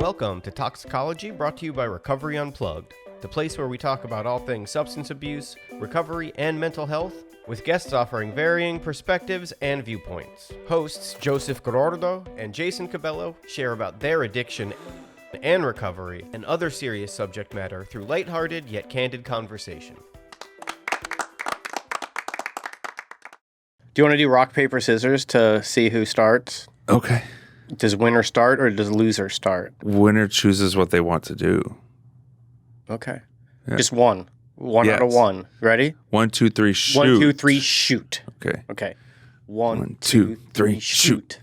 Welcome to Toxicology, brought to you by Recovery Unplugged, the place where we talk about all things substance abuse, recovery, and mental health, with guests offering varying perspectives and viewpoints. Hosts Joseph Gorordo and Jason Cabello share about their addiction and recovery and other serious subject matter through lighthearted yet candid conversation. Do you want to do rock, paper, scissors to see who starts? Okay. Does winner start or does loser start? Winner chooses what they want to do. Okay. Yeah. Just one. One Yes. out of one. Ready? 1, 2, 3, shoot. 1, 2, 3, shoot. Okay. Okay. 1, 2, 3, shoot.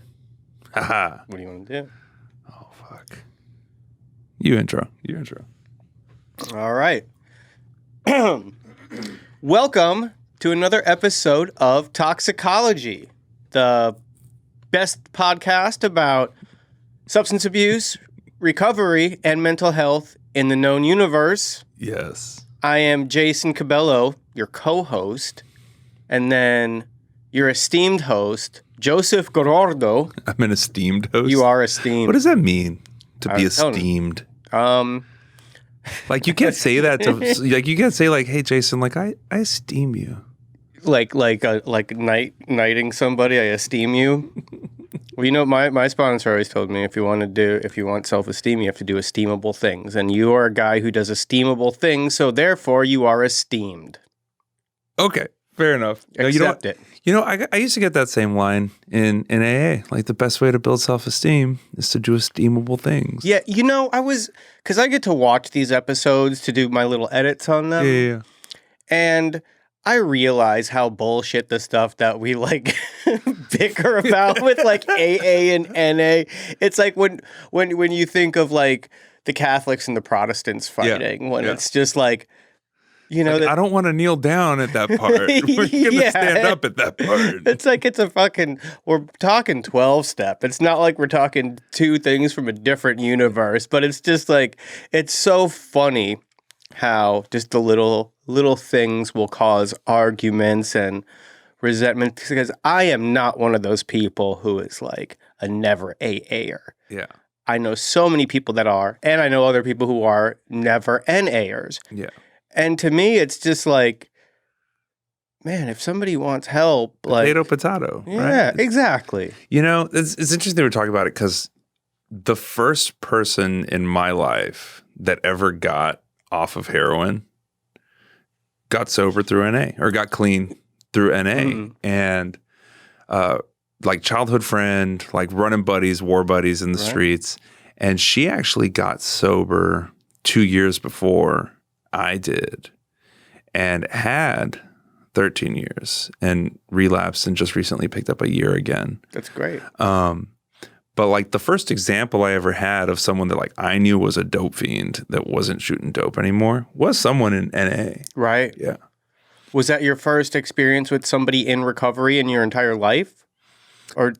Haha. What do you want to do? Oh, fuck. You intro. All right. Welcome to another episode of Toxicology, the best podcast about substance abuse, recovery, and mental health in the known universe. Yes. I am Jason Cabello, your co-host, and then your esteemed host, Joseph Gorordo. I'm an esteemed host. You are esteemed. What does that mean, to be don't know. esteemed? Like, you can't say that to, like, you can't say, like, hey, Jason, like, I esteem you. Like knighting somebody, I esteem you. Well, you know, my sponsor always told me if you want self-esteem, you have to do esteemable things. And you are a guy who does esteemable things, so therefore you are esteemed. Okay, fair enough. Accept it. You know, I used to get that same line in AA. Like, the best way to build self-esteem is to do esteemable things. Yeah, you know, because I get to watch these episodes to do my little edits on them. Yeah. And I realize how bullshit the stuff that we like bicker about with like AA and NA. It's like when you think of like the Catholics and the Protestants fighting, it's just like, you know, like, I don't want to kneel down at that part. We're gonna stand up at that part. It's like we're talking 12-step. It's not like we're talking two things from a different universe, but it's just like, it's so funny how just the little things will cause arguments and resentment, because I am not one of those people who is like a never AA'er. Yeah. I know so many people that are, and I know other people who are never NA'ers. Yeah. And to me, it's just like, man, if somebody wants help, like Potato. Yeah, right? exactly. You know, it's interesting that we're talking about it, because the first person in my life that ever got off of heroin got sober through NA, or got clean through NA. Mm-hmm. And like childhood friend, like running buddies, war buddies in the streets. And she actually got sober 2 years before I did, and had 13 years and relapsed and just recently picked up a year again. That's great. But like the first example I ever had of someone that like I knew was a dope fiend that wasn't shooting dope anymore was someone in NA. Right. Yeah. Was that your first experience with somebody in recovery in your entire life? Or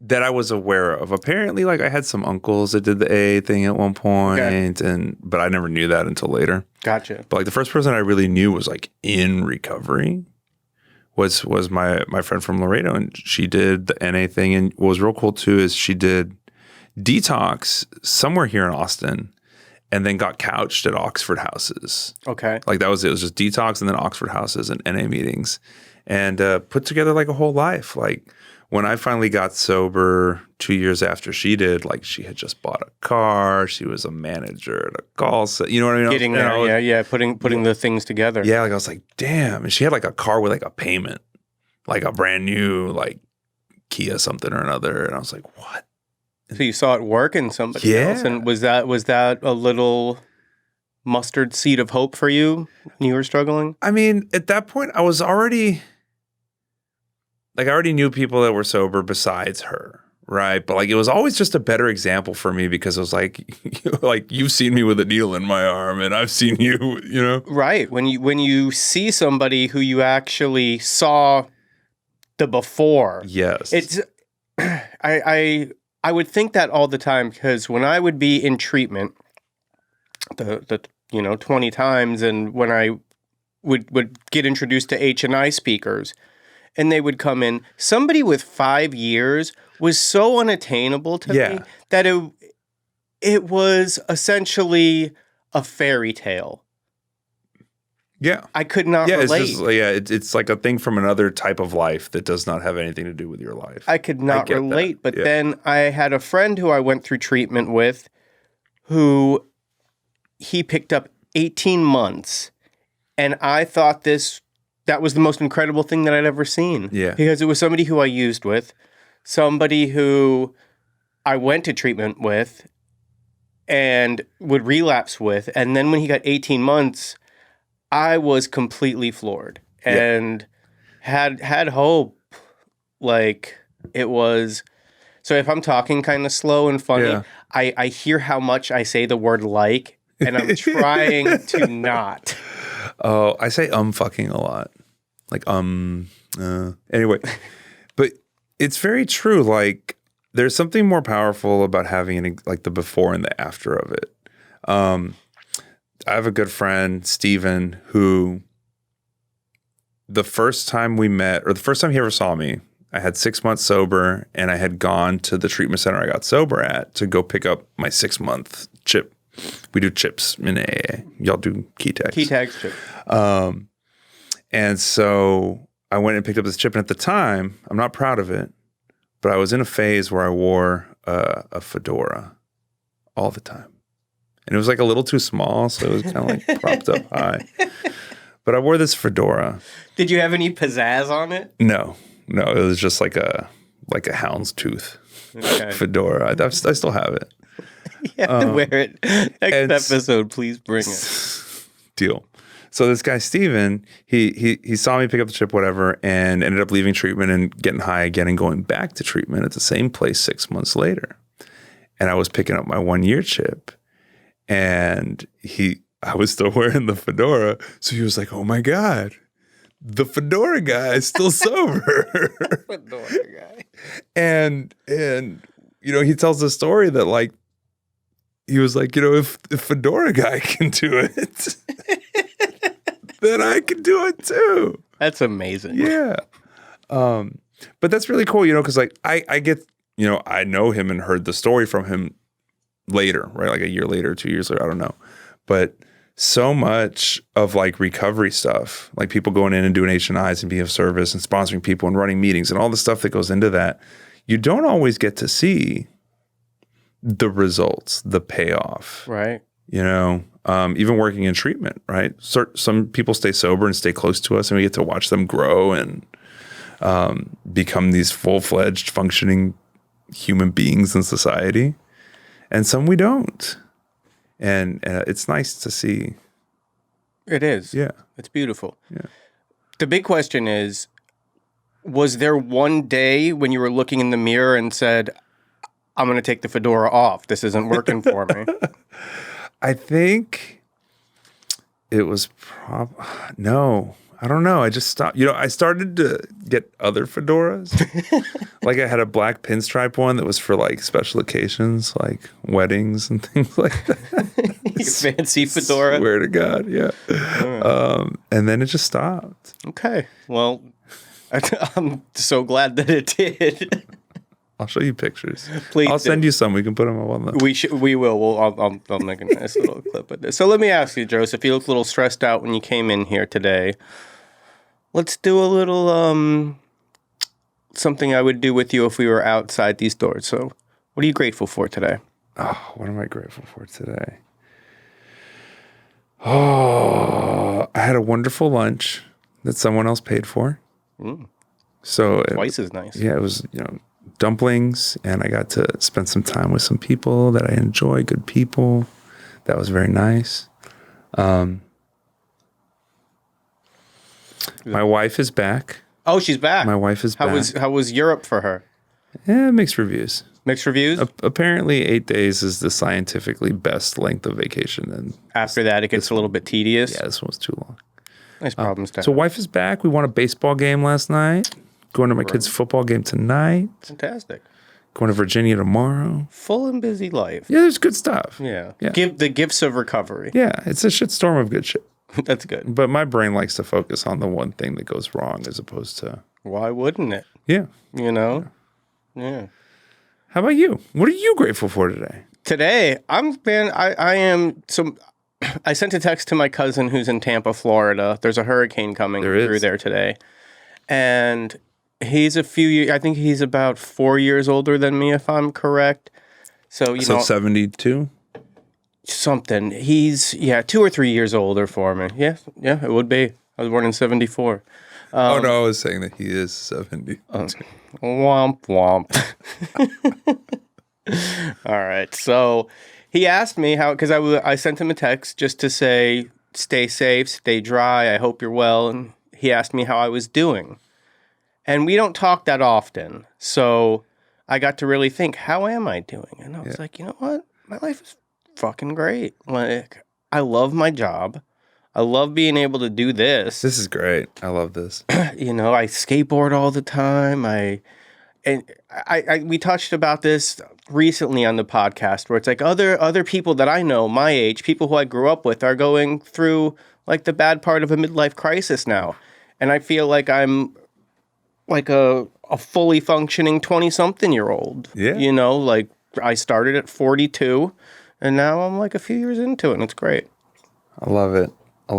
that I was aware of. Apparently, like, I had some uncles that did the AA thing at one point, but I never knew that until later. Gotcha. But like the first person I really knew was like in recovery was my friend from Laredo, and she did the NA thing. And what was real cool too is she did detox somewhere here in Austin, and then got couched at Oxford houses. Okay. Like that was it. It was just detox and then Oxford houses and NA meetings, and put together like a whole life. Like when I finally got sober 2 years after she did, like she had just bought a car. She was a manager at a call center. You know what I mean? Getting there, putting the things together. Yeah, like I was like, damn. And she had like a car with like a payment, like a brand new like Kia something or another. And I was like, what? So you saw it work in somebody else, and was that a little mustard seed of hope for you when you were struggling? I mean, at that point, I already knew people that were sober besides her, right? But like it was always just a better example for me, because it was like, like you've seen me with a needle in my arm, and I've seen you, you know? Right. When you see somebody who you actually saw the before. Yes. It's I would think that all the time, because when I would be in treatment, the 20 times, and when I would get introduced to H&I speakers, and they would come in, somebody with 5 years was so unattainable to me that it was essentially a fairy tale. Yeah. I could not relate. It's like a thing from another type of life that does not have anything to do with your life. I could not relate. But then I had a friend who I went through treatment with who he picked up 18 months. And I thought that was the most incredible thing that I'd ever seen. Yeah. Because it was somebody who I used with, somebody who I went to treatment with and would relapse with. And then when he got 18 months, I was completely floored and had hope. Like it was. So if I'm talking kind of slow and funny, I hear how much I say the word like, and I'm trying to not. Oh, I say fucking a lot. Like anyway. But it's very true. Like there's something more powerful about having like the before and the after of it. I have a good friend, Steven, who the first time we met, or the first time he ever saw me, I had 6 months sober, and I had gone to the treatment center I got sober at to go pick up my 6-month chip. We do chips in AA. Y'all do key tags. Key tags chip. And so I went and picked up this chip, and at the time, I'm not proud of it, but I was in a phase where I wore a fedora all the time. And it was like a little too small, so it was kind of like propped up high. But I wore this fedora. Did you have any pizzazz on it? No, it was just like a houndstooth fedora. I still have it. You have to wear it. Next episode, please bring it. Deal. So this guy, Steven, he saw me pick up the chip, whatever, and ended up leaving treatment and getting high again and going back to treatment at the same place 6 months later. And I was picking up my 1-year chip. And I was still wearing the fedora. So he was like, oh my God, the fedora guy is still sober. Fedora guy. And he tells the story that like, he was like, if fedora guy can do it, then I can do it too. That's amazing. Yeah. But that's really cool, because like I get, I know him and heard the story from him later, right? Like a year later, 2 years later, I don't know. But so much of like recovery stuff, like people going in and doing H&Is and being of service and sponsoring people and running meetings and all the stuff that goes into that, you don't always get to see the results, the payoff. Right. Even working in treatment, right? Some people stay sober and stay close to us, and we get to watch them grow and become these full-fledged functioning human beings in society. And some we don't. And it's nice to see. It is. Yeah. It's beautiful. Yeah. The big question is, was there one day when you were looking in the mirror and said, I'm going to take the fedora off. This isn't working for me? I think it was no. I don't know. I just stopped. I started to get other fedoras. Like I had a black pinstripe one that was for like special occasions, like weddings and things like that. Your fancy fedora. Swear to God, yeah. And then it just stopped. Okay. Well, I'm so glad that it did. I'll show you pictures. Please. I'll send you some. We can put them up on the. We will. I'll make a nice little clip of this. So let me ask you, Joseph. You looked a little stressed out when you came in here today. Let's do a little something I would do with you if we were outside these doors. So, what are you grateful for today? Oh, what am I grateful for today? Oh, I had a wonderful lunch that someone else paid for. So twice as nice. Yeah, it was dumplings, and I got to spend some time with some people that I enjoy, good people. That was very nice. My wife is back. Oh, she's back. My wife is back. How was Europe for her? Yeah, mixed reviews. Mixed reviews? Apparently 8 days is the scientifically best length of vacation. And after that, it gets a little bit tedious. Yeah, this one's too long. Nice problems to have. So wife is back. We won a baseball game last night. Going to my kids' football game tonight. Fantastic. Going to Virginia tomorrow. Full and busy life. Yeah, there's good stuff. Yeah. Give the gifts of recovery. Yeah, it's a shitstorm of good shit. That's good. But my brain likes to focus on the one thing that goes wrong as opposed to... Why wouldn't it? Yeah. Yeah. How about you? What are you grateful for today? Today, I am so. I sent a text to my cousin who's in Tampa, Florida. There's a hurricane coming through there today, and he's a few years. I think he's about 4 years older than me, if I'm correct. So 72. Something. He's 2 or 3 years older for me. Yeah, it would be. I was born in 1974. Oh no, I was saying that he is 70. Womp womp. All right. So he asked me how, because I sent him a text just to say, stay safe, stay dry, I hope you're well. And he asked me how I was doing. And we don't talk that often. So I got to really think, how am I doing? And I was like, you know what? My life is fucking great. Like, I love my job. I love being able to do this. This is great. I love this. I skateboard all the time. We touched about this recently on the podcast, where it's like other people that I know, my age, people who I grew up with, are going through like the bad part of a midlife crisis now, and I feel like I'm like a fully functioning 20-something-year-old. Yeah, like I started at 42, and now I'm like a few years into it, and it's great. I love it. I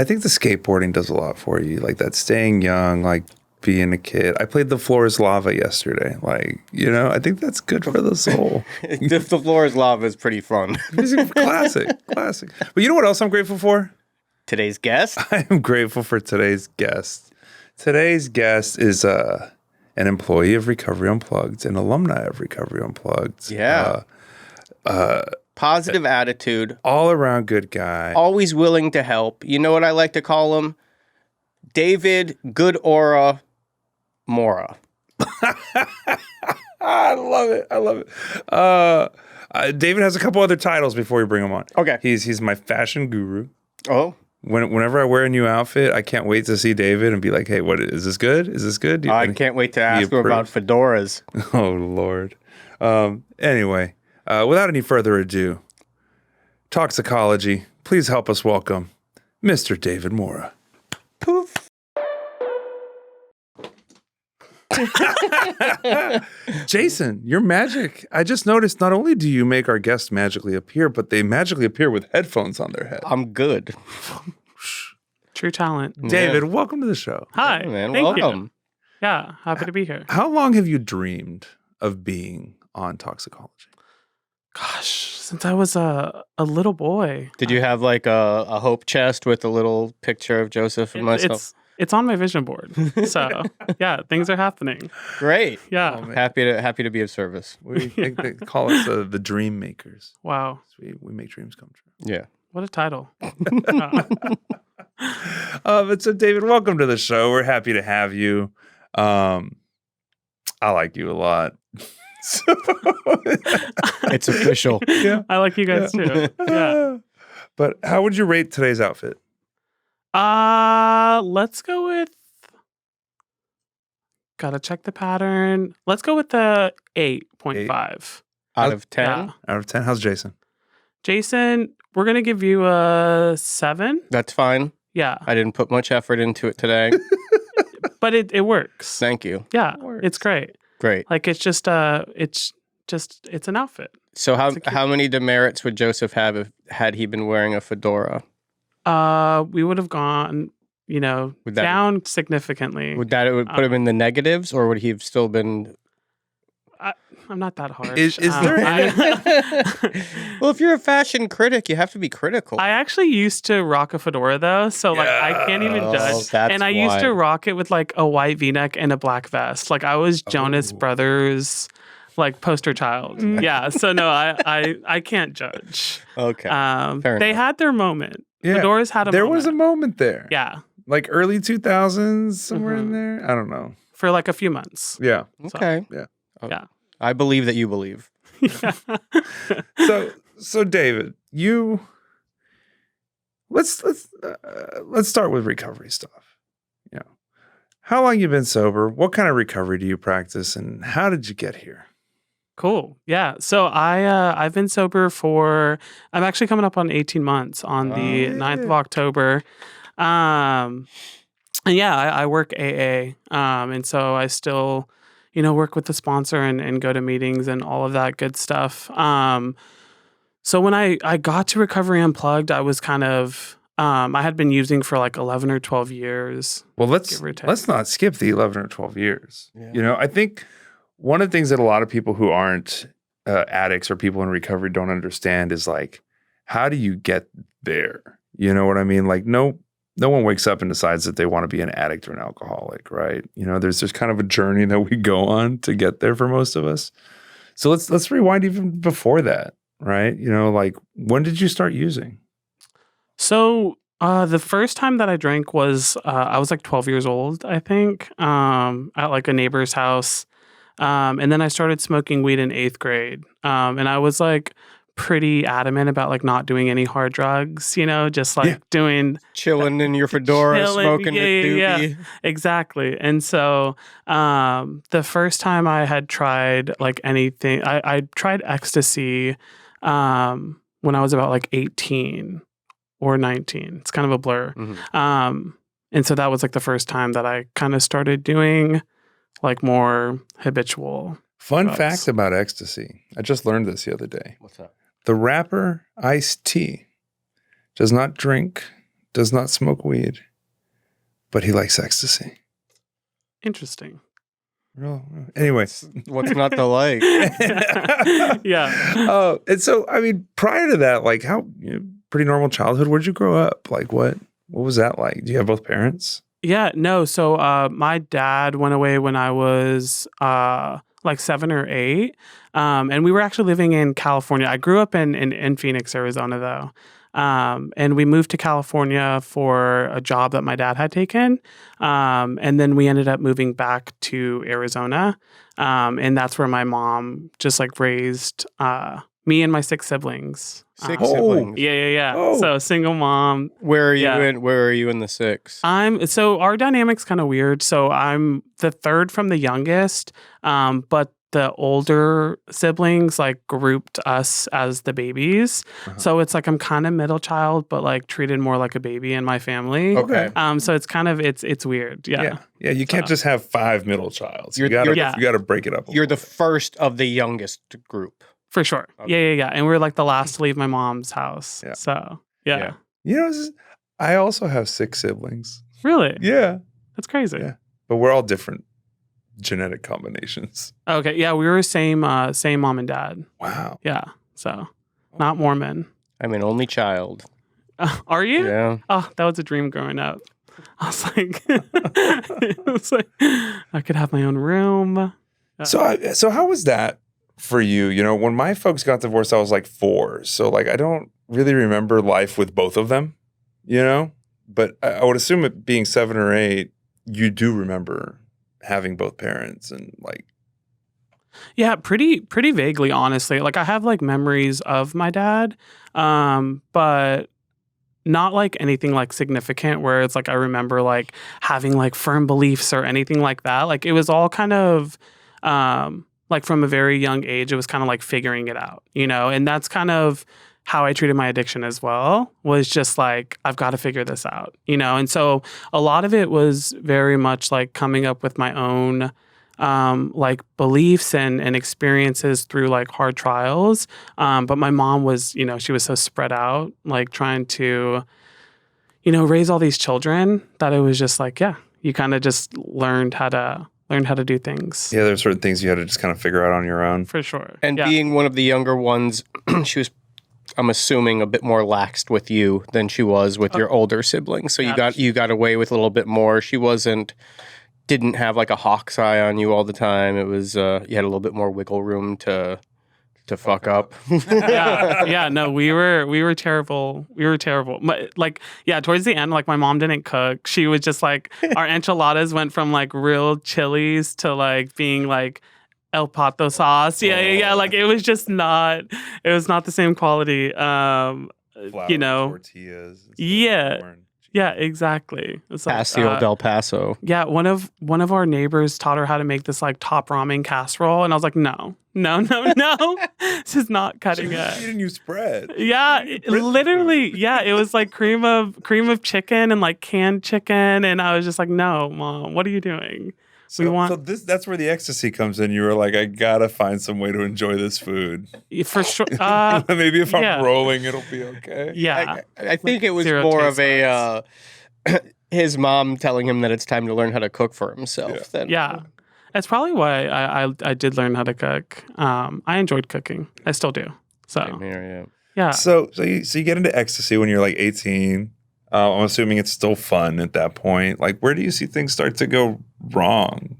think the skateboarding does a lot for you, like that staying young, like being a kid. I played The Floor is Lava yesterday. Like, I think that's good for the soul. The Floor is Lava is pretty fun. Classic. But you know what else I'm grateful for? Today's guest? I am grateful for today's guest. Today's guest is an employee of Recovery Unplugged, an alumni of Recovery Unplugged. Yeah. Positive attitude. All around good guy. Always willing to help. You know what I like to call him? David Good Aura Mora. I love it. David has a couple other titles before we bring him on. Okay. He's my fashion guru. Oh. Whenever I wear a new outfit, I can't wait to see David and be like, hey, what is this good? Is this good? I can't wait to ask him about fedoras. Oh, Lord. Anyway, without any further ado, Talksicology, please help us welcome Mr. David Mora. Poof. Jason, you're magic. I just noticed not only do you make our guests magically appear, but they magically appear with headphones on their head. I'm good. True talent. David, welcome to the show. Hi. Hey, man. Thank Welcome. you. Yeah, happy to be here. How long have you dreamed of being on Talksicology? Gosh, since I was a little boy. Did you have like a hope chest with a little picture of Joseph and myself? It's on my vision board. So yeah, things are happening. Great. Yeah. Oh, Happy to be of service. They call us the dream makers. Wow. We make dreams come true. Yeah. What a title. But so David, welcome to the show. We're happy to have you. I like you a lot. So It's official. Yeah. I like you guys too. Yeah. But how would you rate today's outfit? Let's go with, gotta check the pattern. Let's go with the 8.5. Out of 10? Yeah. Out of 10? How's Jason? Jason, we're gonna give you a 7. That's fine. Yeah. I didn't put much effort into it today. But it works. Thank you. Yeah. It's great. Great. Like it's an outfit. So how many demerits would Joseph have had he been wearing a fedora? We would have gone, down significantly. Would put him in the negatives, or would he have still been? I'm not that harsh. Is there Well, if you're a fashion critic, you have to be critical. I actually used to rock a fedora though, so like I can't even judge. That's and I used to rock it with like a white V-neck and a black vest. Like I was Jonas Brothers, like poster child. Yeah. So no, I can't judge. Okay. They had their moment. Yeah. Fedoras had a moment. There was a moment there. Yeah. Like early 2000s, somewhere in there. I don't know. For like a few months. Yeah. Okay. Yeah. Yeah. I believe that you believe. So David, let's start with recovery stuff. How long you been sober? What kind of recovery do you practice, and how did you get here? Cool. Yeah. So I've been sober I'm actually coming up on 18 months on the 9th of October. And yeah, I work AA. And so I still, work with the sponsor and go to meetings and all of that good stuff. So when I got to Recovery Unplugged, I was kind of, I had been using for like 11 or 12 years. Well, let's give or take. not skip the 11 or 12 years. Yeah. I think one of the things that a lot of people who aren't addicts or people in recovery don't understand is like, how do you get there? You know what I mean? Like, no one wakes up and decides that they want to be an addict or an alcoholic, right? There's just kind of a journey that we go on to get there for most of us. So let's rewind even before that, right? Like, when did you start using? So the first time that I drank was I was like 12 years old, I think, at like a neighbor's house. And then I started smoking weed in 8th grade. And I was like pretty adamant about like not doing any hard drugs, just like doing Chilling in your Fedora, smoking your doobie. Yeah, exactly. And so the first time I had tried like anything, I tried ecstasy when I was about like 18 or 19. It's kind of a blur. Mm-hmm. And so that was like the first time that I kind of started doing like more habitual Fun drugs. fact about ecstasy. I just learned this the other day. What's that? The rapper Ice-T does not drink, does not smoke weed, but he likes ecstasy. Interesting. Anyway. What's not to like? Yeah. And so, I mean, prior to that, like how pretty normal childhood. Where'd you grow up? Like what was that like? Do you have both parents? Yeah, no. So my dad went away when I was like 7 or 8. And we were actually living in California. I grew up in Phoenix, Arizona, though. And we moved to California for a job that my dad had taken. And then we ended up moving back to Arizona. And that's where my mom just like raised me and my 6 siblings. Six siblings. Yeah. Oh. So single mom. Where are you in the 6? So our dynamic's kind of weird. So I'm the 3rd from the youngest, but the older siblings like grouped us as the babies. So it's like I'm kind of middle child, but like treated more like a baby in my family. Okay. So it's kind of it's weird. Yeah. You can't just have 5 middle childs. You You're gotta break it up. You're the first of the youngest group. For sure. Okay. Yeah. And we're like the last to leave my mom's house. Yeah. So Yeah. I also have 6 siblings. Really? Yeah. That's crazy. Yeah. But we're all different genetic combinations. Okay. Yeah, we were same mom and dad. Wow. Yeah. So not Mormon. I'm an only child. Are you? Yeah. Oh, that was a dream growing up. I was like, I could have my own room. So how was that for you? When my folks got divorced, I was like 4. So like I don't really remember life with both of them, But I would assume it being 7 or 8, you do remember having both parents and like. Yeah, pretty vaguely, honestly. Like I have like memories of my dad, but not like anything like significant where it's like I remember like having like firm beliefs or anything like that. Like it was all kind of like from a very young age, it was kind of like figuring it out, and that's kind of how I treated my addiction as well, was just like, I've got to figure this out, And so a lot of it was very much like coming up with my own like beliefs and experiences through like hard trials. But my mom was, she was so spread out, like trying to, raise all these children that it was just like, yeah, you kind of just learned how to do things. Yeah, there's certain things you had to just kind of figure out on your own. For sure. And being one of the younger ones, she was, I'm assuming, a bit more laxed with you than she was with your older siblings. So you got away with a little bit more. She didn't have like a hawk's eye on you all the time. It was you had a little bit more wiggle room to fuck up. No, we were terrible. Like, towards the end, like my mom didn't cook. She was just like, our enchiladas went from like real chilies to like being like El Pato sauce. Yeah. Like it was not the same quality. Flour, tortillas. Yeah, exactly. It's like, Paseo del Paso. Yeah, one of our neighbors taught her how to make this like top ramen casserole, and I was like, no, No. This is not cutting it. Eating you spread. Yeah, literally. Yeah, it was like cream of chicken and like canned chicken, and I was just like, no, Mom, what are you doing? So that's where the ecstasy comes in. You were like, I gotta find some way to enjoy this food. For sure. Maybe if yeah. I'm rolling, it'll be okay. Yeah. I think it was Zero more taste of a his mom telling him that it's time to learn how to cook for himself. Yeah. That's probably why I did learn how to cook. I enjoyed cooking. I still do. So Same here, yeah. So you get into ecstasy when you're like 18. I'm assuming it's still fun at that point. Like, where do you see things start to go wrong?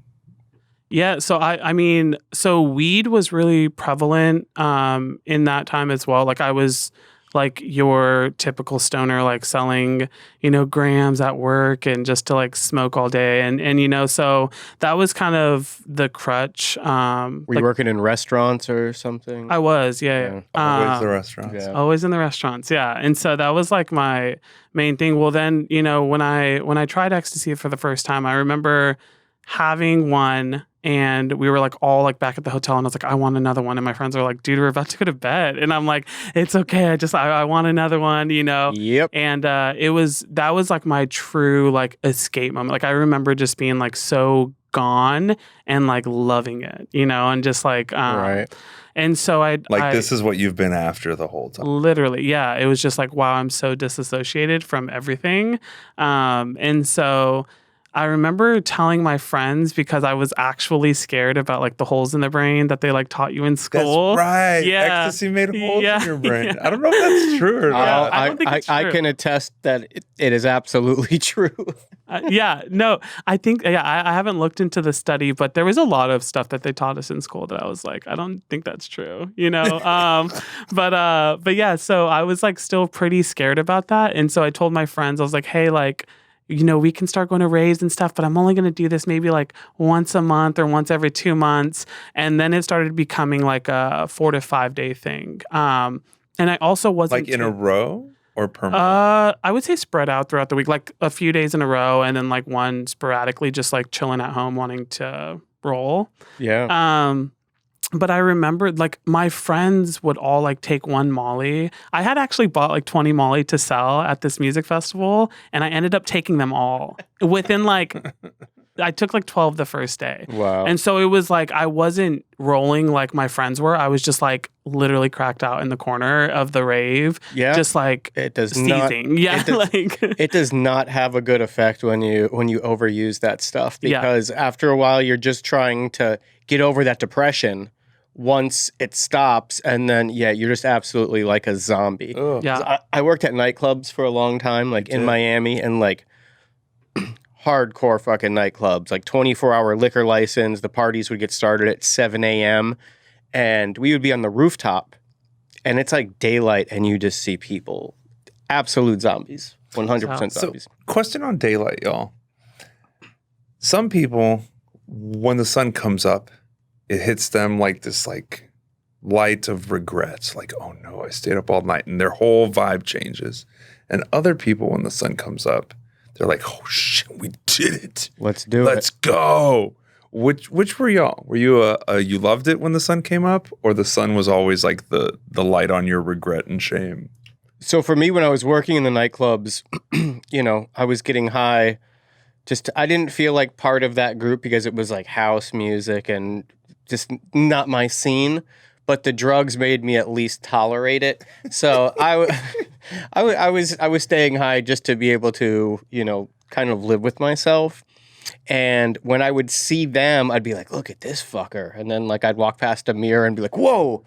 Yeah, so I mean, so weed was really prevalent in that time as well. Like I was like your typical stoner, like selling, grams at work and just to like smoke all day. And so that was kind of the crutch. Were you working in restaurants or something? I was, yeah. Always the restaurants. Yeah. Always in the restaurants, yeah. And so that was like my main thing. Well, then, when I tried ecstasy for the first time, I remember having one. And we were like all like back at the hotel, and I was like, I want another one. And my friends were like, dude, we're about to go to bed. And I'm like, it's okay. I want another one, Yep. And that was like my true like escape moment. Like I remember just being like so gone and like loving it, and just like Right. And so this is what you've been after the whole time. Literally, yeah. It was just like, wow, I'm so disassociated from everything. And so I remember telling my friends because I was actually scared about like the holes in the brain that they like taught you in school. That's right. Yeah. Ecstasy made holes in your brain. Yeah. I don't know if that's true or not. I don't think it's true. I can attest that it is absolutely true. I think, I haven't looked into the study, but there was a lot of stuff that they taught us in school that I was like, I don't think that's true, but yeah, so I was like still pretty scared about that. And so I told my friends, I was like, hey, like, we can start going to raves and stuff, but I'm only going to do this maybe like once a month or once every 2 months. And then it started becoming like a 4 to 5 day thing. And I also wasn't like in a row or per month? I would say spread out throughout the week, like a few days in a row, and then like one sporadically, just like chilling at home, wanting to roll. Yeah. But I remember like my friends would all like take one Molly. I had actually bought like 20 Molly to sell at this music festival, and I ended up taking them all within like, I took like 12 the first day. Wow. And so it was like, I wasn't rolling like my friends were. I was just like literally cracked out in the corner of the rave. Yeah. Just like It does seizing. It does not have a good effect when you overuse that stuff, because after a while you're just trying to get over that depression. Once it stops, and then you're just absolutely like a zombie. Ugh. Yeah. I worked at nightclubs for a long time, like in Miami, and like hardcore fucking nightclubs, like 24-hour liquor license. The parties would get started at 7 a.m. and we would be on the rooftop, and it's like daylight, and you just see people, absolute zombies, 100% zombies. So, question on daylight, y'all. Some people, when the sun comes up, it hits them like this like light of regrets, like, oh no, I stayed up all night, and their whole vibe changes. And other people, when the sun comes up, they're like, oh shit, we did it. Let's do it. Let's go. Which were y'all? Were you you loved it when the sun came up, or the sun was always like the light on your regret and shame? So for me, when I was working in the nightclubs, I was getting high. I didn't feel like part of that group because it was like house music and just not my scene, but the drugs made me at least tolerate it. So I was staying high just to be able to, kind of live with myself. And when I would see them, I'd be like, look at this fucker. And then like I'd walk past a mirror and be like, whoa,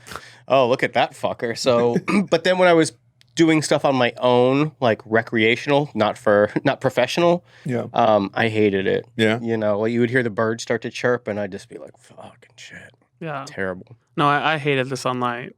oh, look at that fucker. So, but then when I was doing stuff on my own, like recreational, not professional. Yeah. I hated it. Yeah. Like you would hear the birds start to chirp, and I'd just be like, fucking shit. Yeah. Terrible. No, I hated the sunlight.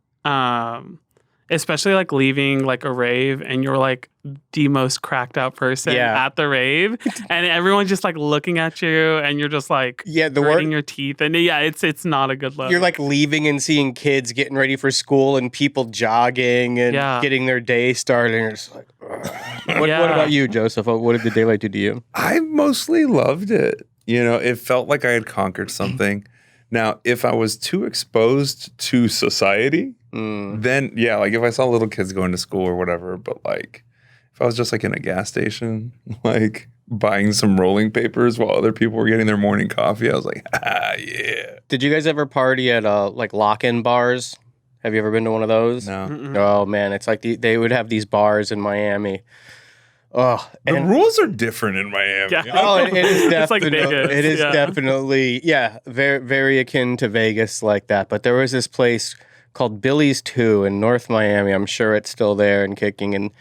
Especially like leaving like a rave, and you're like the most cracked out person at the rave, and everyone's just like looking at you, and you're just like gritting your teeth, and it's not a good look. You're like leaving and seeing kids getting ready for school and people jogging and getting their day started, and you're just like, what about you, Joseph? What did the daylight do to you? I mostly loved it. It felt like I had conquered something. Now, if I was too exposed to society, then yeah, like if I saw little kids going to school or whatever, but like if I was just like in a gas station, like buying some rolling papers while other people were getting their morning coffee, I was like, yeah. Did you guys ever party at like lock-in bars? Have you ever been to one of those? No. Oh man, it's like they would have these bars in Miami. Oh, The rules are different in Miami. Yeah. Oh, it is It's like definitely. Vegas, It is yeah. definitely, very, very akin to Vegas like that. But there was this place called Billy's 2 in North Miami. I'm sure it's still there and kicking. And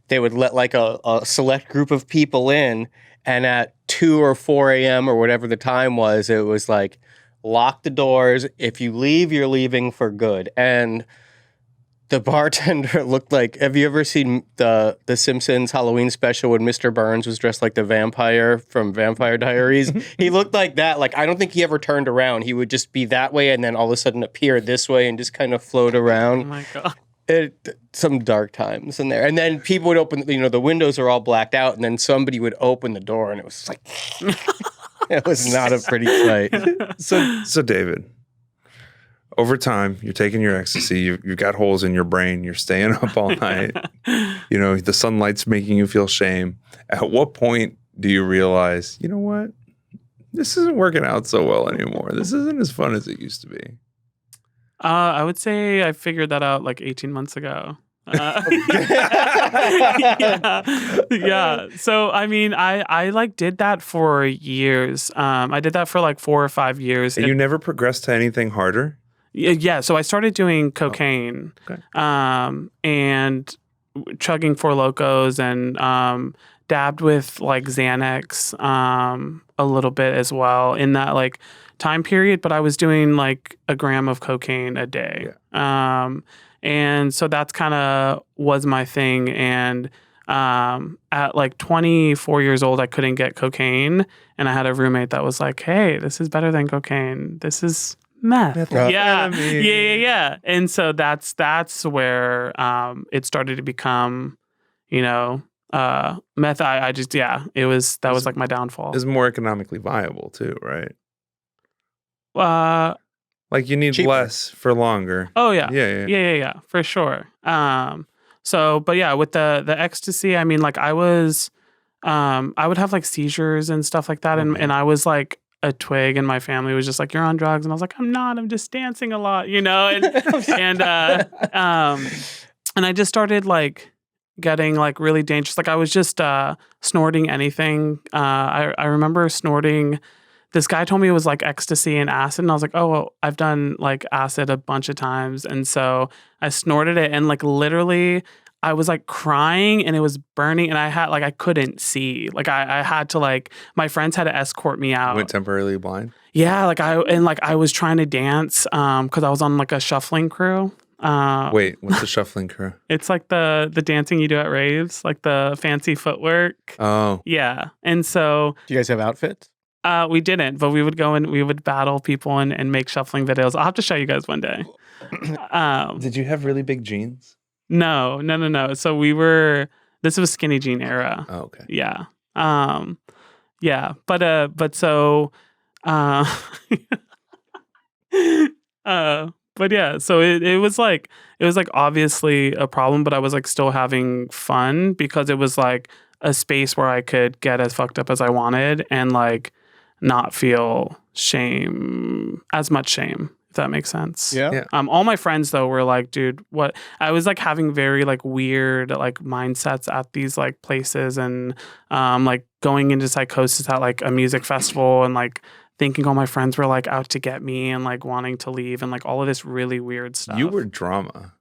they would let like a select group of people in, and at 2 or 4 a.m. or whatever the time was, it was like lock the doors. If you leave, you're leaving for good. And the bartender looked like, have you ever seen the Simpsons Halloween special when Mr. Burns was dressed like the vampire from Vampire Diaries? He looked like that. Like, I don't think he ever turned around. He would just be that way and then all of a sudden appear this way and just kind of float Oh around. my God. Some dark times in there. And then people would open, the windows are all blacked out, and then somebody would open the door and it was like, it was not a pretty sight. So David, over time, you're taking your ecstasy. You've got holes in your brain. You're staying up all night. The sunlight's making you feel shame. At what point do you realize, you know what? This isn't working out so well anymore. This isn't as fun as it used to be. I would say I figured that out like 18 months ago. Yeah. So, I mean, I like did that for years. I did that for like 4 or 5 years. And you never progressed to anything harder? Yeah. So I started doing cocaine, okay. And chugging Four Locos and dabbed with like Xanax a little bit as well in that like time period. But I was doing like a gram of cocaine a day. Yeah. And so that's kind of was my thing. And at like 24 years old, I couldn't get cocaine. And I had a roommate that was like, hey, this is better than cocaine. This is meth. Yeah. And so that's where it started to become, meth. I just, it was, that was like my downfall. It's more economically viable too, right? Like you need cheaper. Less for longer. Oh yeah. Yeah, for sure. So, but yeah, with the ecstasy, I mean, like I would have like seizures and stuff like that. And I was like a twig, and my family was just like, you're on drugs. And I was like, I'm not, I'm just dancing a lot, and I just started like getting like really dangerous. Like I was just snorting anything. I remember snorting. This guy told me it was like ecstasy and acid. And I was like, oh, well, I've done like acid a bunch of times. And so I snorted it, and like literally I was like crying and it was burning, and I couldn't see. Like I had to like, my friends had to escort me out. You went temporarily blind? Yeah. I was trying to dance because I was on like a shuffling crew. Wait, what's the shuffling crew? It's like the dancing you do at raves, like the fancy footwork. Oh. Yeah. And so. Do you guys have outfits? We didn't, but we would go and we would battle people and make shuffling videos. I'll have to show you guys one day. Did you have really big jeans? No. So this was skinny jean era. Oh, okay. Yeah. Yeah. But so, but yeah, so it was like obviously a problem, but I was like still having fun because it was like a space where I could get as fucked up as I wanted and like not feel as much shame, if that makes sense. Yeah. All my friends though were like, dude, what? I was like having very like weird like mindsets at these like places, and like going into psychosis at like a music festival, and like thinking all my friends were like out to get me and like wanting to leave, and like all of this really weird stuff. You were drama.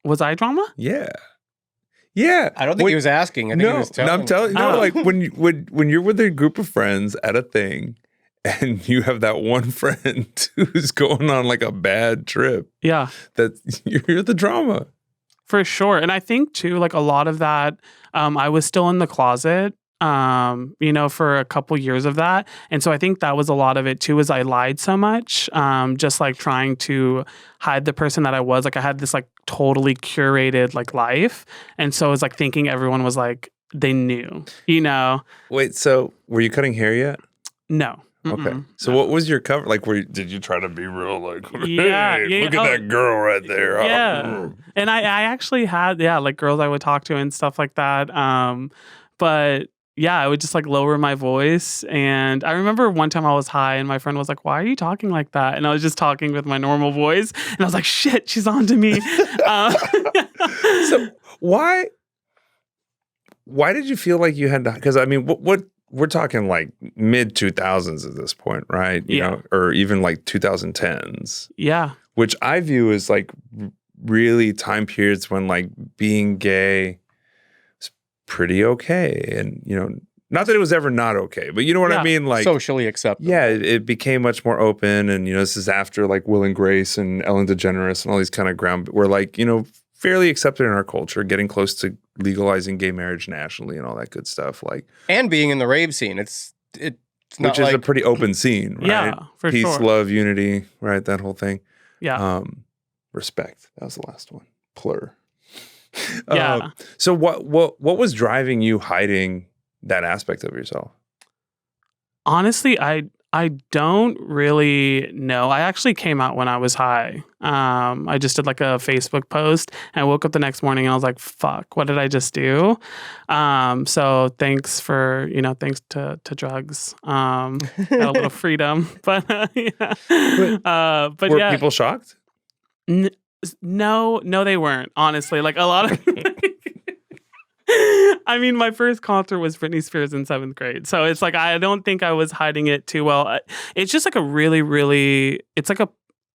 Was I drama? Yeah. Yeah, I don't think he was asking. I think he was telling. I'm telling you, like when you're with a group of friends at a thing, and you have that one friend who's going on like a bad trip. Yeah, that you're the drama for sure. And I think too, like a lot of that, I was still in the closet, for a couple years of that, and so I think that was a lot of it too. Is I lied so much, just like trying to hide the person that I was. Like I had this like totally curated like life, and so I was like thinking everyone was like they knew, Wait, so were you cutting hair yet? No. Okay. So what was your cover? Like, did you try to be real like, Yeah, hey, look at that girl right there. Yeah. And I actually had, like girls I would talk to and stuff like that. But yeah, I would just like lower my voice. And I remember one time I was high and my friend was like, why are you talking like that? And I was just talking with my normal voice. And I was like, shit, she's on to me. So why did you feel like you had to, because I mean, what we're talking like mid 2000s at this point, right? You know, or even like 2010s. Yeah. Which I view as like really time periods when like being gay is pretty okay. And, you know, not that it was ever not okay, but you know what I mean? Like socially acceptable. Yeah, it became much more open. And, you know, this is after like Will and Grace and Ellen DeGeneres and all these kind of ground, we're like, you know, fairly accepted in our culture, getting close to legalizing gay marriage nationally and all that good stuff. Like, and being in the rave scene, it's not which like, is a pretty open scene, right? Yeah, for Peace, sure. love, unity, right? That whole thing. Yeah. Respect. That was the last one. Plur. Yeah. So what was driving you hiding that aspect of yourself? Honestly, I don't really know. I actually came out when I was high. I just did like a Facebook post and I woke up the next morning and I was like, fuck, what did I just do? So thanks to drugs. Got a little freedom. But yeah. But were yeah. people shocked? No, they weren't. Honestly, like a lot of I mean, my first concert was Britney Spears in 7th grade. So it's like, I don't think I was hiding it too well. It's just like a really, really, it's like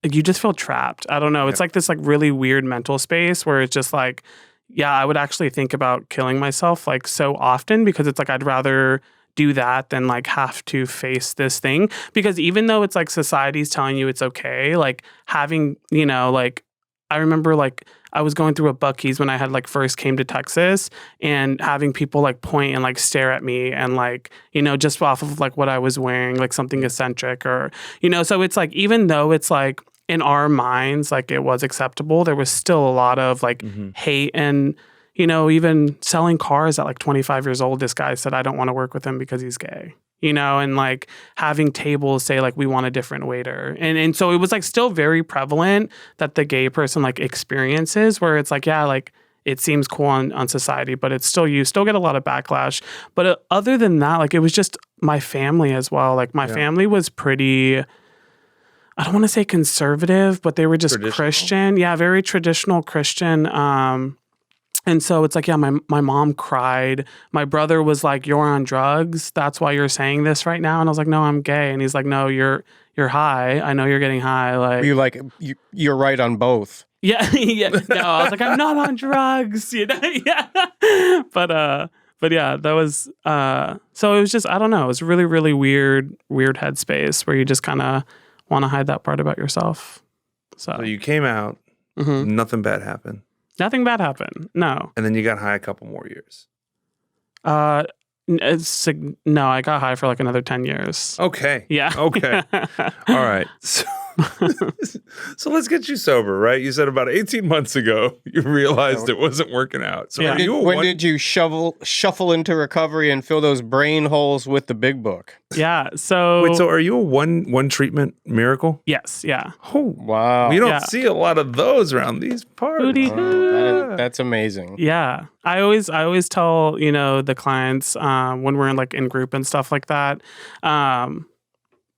you just feel trapped. I don't know. Yeah. It's like this like really weird mental space where it's just like, yeah, I would actually think about killing myself like so often because it's like, I'd rather do that than like have to face this thing. Because even though it's like society's telling you it's okay, like having, you know, like, I remember like I was going through a Buc-ee's when I had like first came to Texas and having people like point and like stare at me and like, you know, just off of like what I was wearing, like something eccentric or, you know, so it's like, even though it's like in our minds, like it was acceptable, there was still a lot of like hate and, you know, even selling cars at like 25 years old, this guy said, I don't want to work with him because he's gay. You know, and like having tables say like, we want a different waiter. And so it was like still very prevalent that the gay person like experiences where it's like, yeah, like it seems cool on society, but it's still, you still get a lot of backlash. But other than that, like it was just my family as well. Like my family was pretty, I don't want to say conservative, but they were just Christian. Yeah, very traditional Christian. And so it's like, yeah, my mom cried. My brother was like, you're on drugs. That's why you're saying this right now. And I was like, no, I'm gay. And he's like, no, you're high. I know you're getting high. Like, you like you're right on both. Yeah, yeah. No, I was like, I'm not on drugs. You know, yeah. But yeah, that was. So it was just, I don't know. It was really, really weird headspace where you just kind of want to hide that part about yourself. So you came out. Nothing bad happened. Nothing bad happened. No. And then you got high a couple more years. No, I got high for like another 10 years. Okay. Yeah. Okay. All right. So let's get you sober, right? You said about 18 months ago you realized it wasn't working out. So when did you shuffle into recovery and fill those brain holes with the big book? Yeah. So wait, so are you a one treatment miracle? Yes. Yeah. Oh wow. We don't see a lot of those around these parts. That's amazing. Yeah. I always tell, you know, the clients when we're in group and stuff like that,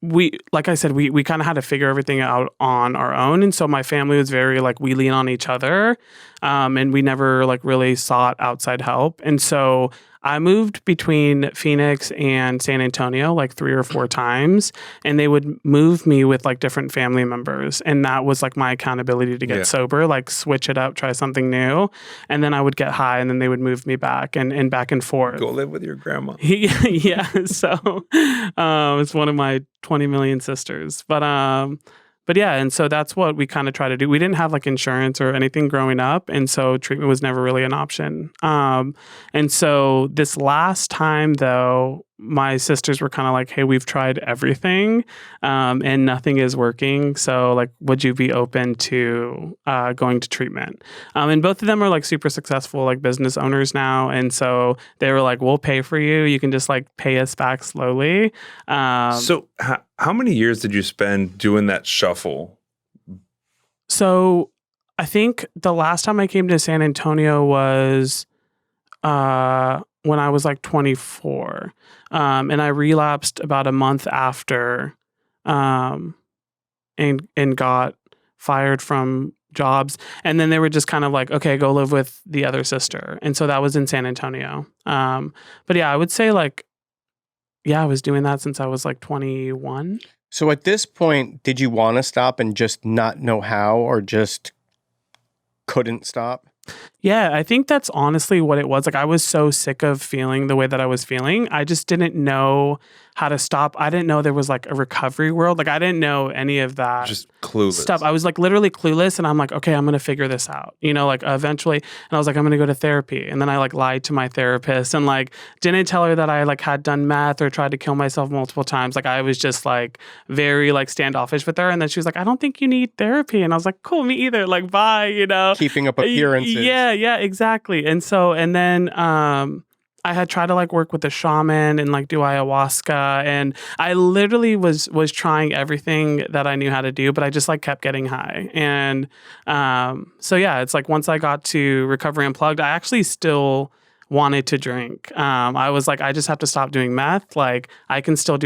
we kind of had to figure everything out on our own. And so my family was very like, we lean on each other. And we never like really sought outside help. And so I moved between Phoenix and San Antonio like 3 or 4 times, and they would move me with like different family members. And that was like my accountability to get sober, like switch it up, try something new. And then I would get high and then they would move me back and back and forth. Go live with your grandma. Yeah. So it's one of my 20 million sisters. But yeah, and so that's what we kind of try to do. We didn't have like insurance or anything growing up, and so treatment was never really an option. And so this last time though, my sisters were kind of like, hey, we've tried everything and nothing is working. So like, would you be open to going to treatment? And both of them are like super successful, like business owners now. And so they were like, we'll pay for you. You can just like pay us back slowly. So how many years did you spend doing that shuffle? So I think the last time I came to San Antonio was when I was like 24. And I relapsed about a month after and got fired from jobs. And then they were just kind of like, okay, go live with the other sister. And so that was in San Antonio. But yeah, I would say like, yeah, I was doing that since I was like 21. So at this point, did you want to stop and just not know how, or just couldn't stop? Yeah, I think that's honestly what it was. Like, I was so sick of feeling the way that I was feeling. I just didn't know how to stop. I didn't know there was like a recovery world. Like, I didn't know any of that. Just clueless stuff. I was like literally clueless, and I'm like, okay, I'm going to figure this out. You know, like eventually, and I was like, I'm going to go to therapy. And then I like lied to my therapist and like didn't tell her that I like had done meth or tried to kill myself multiple times. Like, I was just like very like standoffish with her. And then she was like, I don't think you need therapy. And I was like, cool, me either. Like, bye, you know. Keeping up appearances. Yeah, exactly. And so, and then I had tried to like work with a shaman and like do ayahuasca, and I literally was trying everything that I knew how to do, but I just like kept getting high. And so yeah, it's like once I got to Recovery Unplugged, I actually still wanted to drink. I was like, I just have to stop doing meth. Like I can still